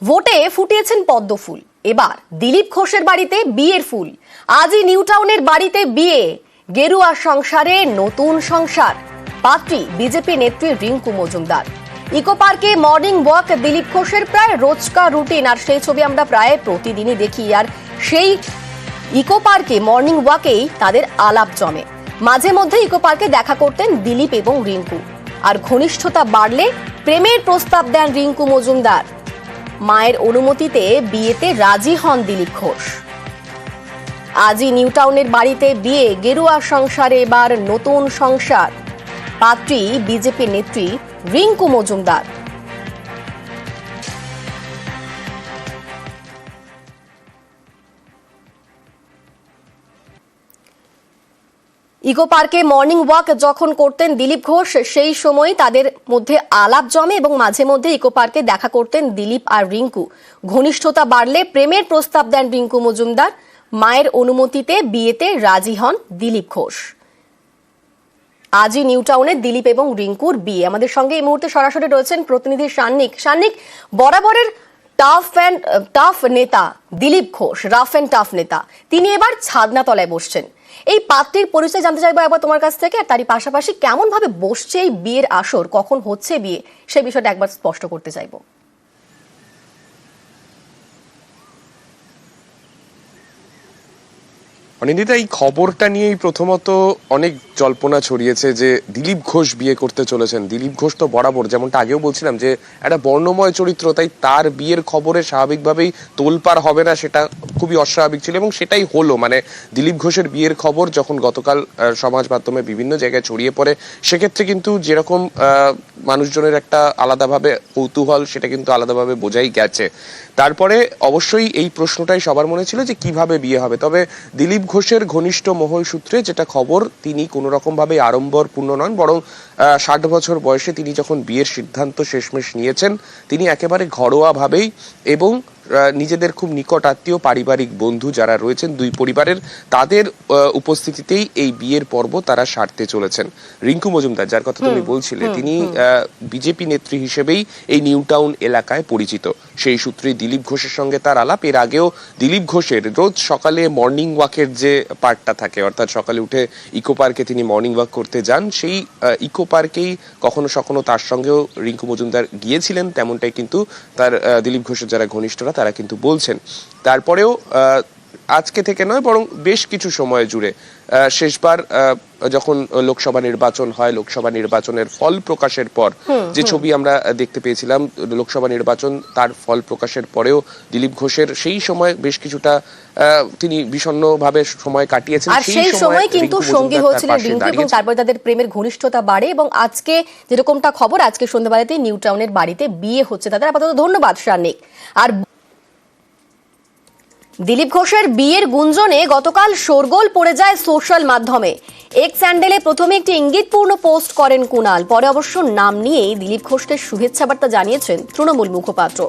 ভোটে ফুটিয়েছেন পদ্ম ফুল, এবার দিলীপ ঘোষের বাড়িতে বিয়ের ফুল। আজই নিউ টাউনের বাড়িতে বিয়ে, গেরুয়া সংসারে নতুন সংসার। পাত্রী বিজেপি নেত্রী রিঙ্কু মজুমদার। ইকো পার্কে মর্নিং ওয়াক দিলীপ ঘোষের প্রায় রোজকার রুটিন, আর সেই ছবি আমরা প্রায় প্রতিদিনই দেখি। আর সেই ইকো পার্কে মর্নিং ওয়াকেই তাদের আলাপ জমে। মাঝে মধ্যে ইকো পার্কে দেখা করতেন দিলীপ এবং রিঙ্কু, আর ঘনিষ্ঠতা বাড়লে প্রেমের প্রস্তাব দেন রিঙ্কু মজুমদার। মায়ের অনুমতিতে বিয়েতে রাজি হন দিলীপ ঘোষ। আজই নিউ টাউনের বাড়িতে বিয়ে, গেরুয়া সংসারে এবার নতুন সংসার। পাত্রী বিজেপি নেত্রী রিঙ্কু মজুমদার। ইকো পার্কে মর্নিং ওয়াক যখন করতেন দিলীপ ঘোষ, সেই সময় তাদের মধ্যে আলাপ জমে এবং মাঝে মধ্যে ইকো পার্কে দেখা করতেন দিলীপ আর রিঙ্কু। ঘনিষ্ঠতা বাড়লে প্রেমের প্রস্তাব দেন রিঙ্কু মজুমদার। মায়ের অনুমতিতে বিয়েতে রাজি হন দিলীপ ঘোষ। আজই নিউ টাউনে দিলীপ এবং রিঙ্কুর বিয়ে। আমাদের সঙ্গে এই মুহূর্তে সরাসরি রয়েছেন প্রতিনিধি সান্নিক। সান্নিক, বরাবরের টাফ নেতা Dilip Ghosh, rough and tough নেতা, তিনি এবার ছাদনা তলায় বসছেন। এই পাত্রীর পরিচয় জানতে চাইবো একবার তোমার কাছ থেকে, আর তারই পাশাপাশি কেমন ভাবে বসছে এই বিয়ের আসর, কখন হচ্ছে বিয়ে, সেই বিষয়টা একবার স্পষ্ট করতে চাইবো। অনিন্দিতা, এই খবরটা নিয়েই প্রথমত অনেক জল্পনা ছড়িয়েছে যে দিলীপ ঘোষ বিয়ে করতে চলেছেন। দিলীপ ঘোষ তো বরাবর, যেমনটা আগেও বলছিলাম, যে একটা বর্ণময় চরিত্র, তাই তার বিয়ের খবরে স্বাভাবিকভাবেই তোলপাড় হবে না সেটা খুবই অস্বাভাবিক ছিল, এবং সেটাই হলো। মানে দিলীপ ঘোষের বিয়ের খবর যখন গতকাল সমাজ মাধ্যমে বিভিন্ন জায়গায় ছড়িয়ে পড়ে, সেক্ষেত্রে কিন্তু যেরকম মানুষজনের একটা আলাদাভাবে কৌতূহল, সেটা কিন্তু আলাদাভাবে বোঝাই গেছে। তারপরে অবশ্যই এই প্রশ্নটাই সবার মনে ছিল যে কিভাবে বিয়ে হবে। তবে দিলীপ ঘোষের ঘনিষ্ঠ মহল সূত্রে যেটা খবর, তিনি কোনো রকম ভাবে আড়ম্বরপূর্ণ নন, বরং 60 বছর বয়সে তিনি যখন বিয়ের সিদ্ধান্ত শেষমেশ নিয়েছেন, তিনি একেবারে ঘরোয়া ভাবেই এবং নিজেদের খুব নিকট আত্মীয়, পারিবারিক বন্ধু যারা রয়েছেন দুই পরিবারের, তাদের উপস্থিতিতেই এই বিয়ের পর্ব তারা সারতে চলেছেন। রিঙ্কু মজুমদার, যার কথা তুমি বলছিলে, তিনি বিজেপি নেত্রী হিসেবেই এই নিউ টাউন এলাকায় পরিচিত। সেই সূত্রে দিলীপ ঘোষের সঙ্গে তার আলাপ। এর আগেও দিলীপ ঘোষের রোজ সকালে মর্নিং ওয়াকের যে পার্টটা থাকে, অর্থাৎ সকালে উঠে ইকো পার্কে তিনি মর্নিং ওয়াক করতে যান, সেই ইকো পার্কেই কখনো কখনো তার সঙ্গেও রিঙ্কু মজুমদার গিয়েছিলেন, তেমনটাই কিন্তু তার দিলীপ ঘোষের যারা ঘনিষ্ঠরা তারা কিন্তু বলছেন। তারপরেও আজকে থেকে নয়, বরং বেশ কিছু সময় জুড়ে, শেষবার যখন লোকসভা নির্বাচন হয়, লোকসভা নির্বাচনের ফল প্রকাশের পর যে ছবি আমরা দেখতে পেয়েছিলাম, লোকসভা নির্বাচন তার ফল প্রকাশের পরেও দিলীপ ঘোষের সেই সময় বেশ কিছুটা তিনি বিষণ্ণভাবে সময় কাটিয়েছেন। আর সেই সময় কিন্তু সঙ্গী হয়েছিলেন রিঙ্কু, এবং তারপরে তাদের প্রেমের ঘনিষ্ঠতা বাড়ে, এবং আজকে যেরকমটা খবর, আজকে সন্ধ্যাবেলাতে নিউ টাউনের বাড়িতে বিয়ে হচ্ছে তাদের। আপাতত ধন্যবাদ সান্নিক। আর দিলীপ ঘোষের বিয়ের গুঞ্জনে গতকাল শোরগোল পড়ে যায় সোশ্যাল মাধ্যমে। এক্স হ্যান্ডেলে প্রথমে একটি ইঙ্গিতপূর্ণ পোস্ট করেন কুণাল, পরে অবশ্য নাম নিয়েই দিলীপ ঘোষকে শুভেচ্ছা বার্তা জানিয়েছেন তৃণমূল মুখপাত্র।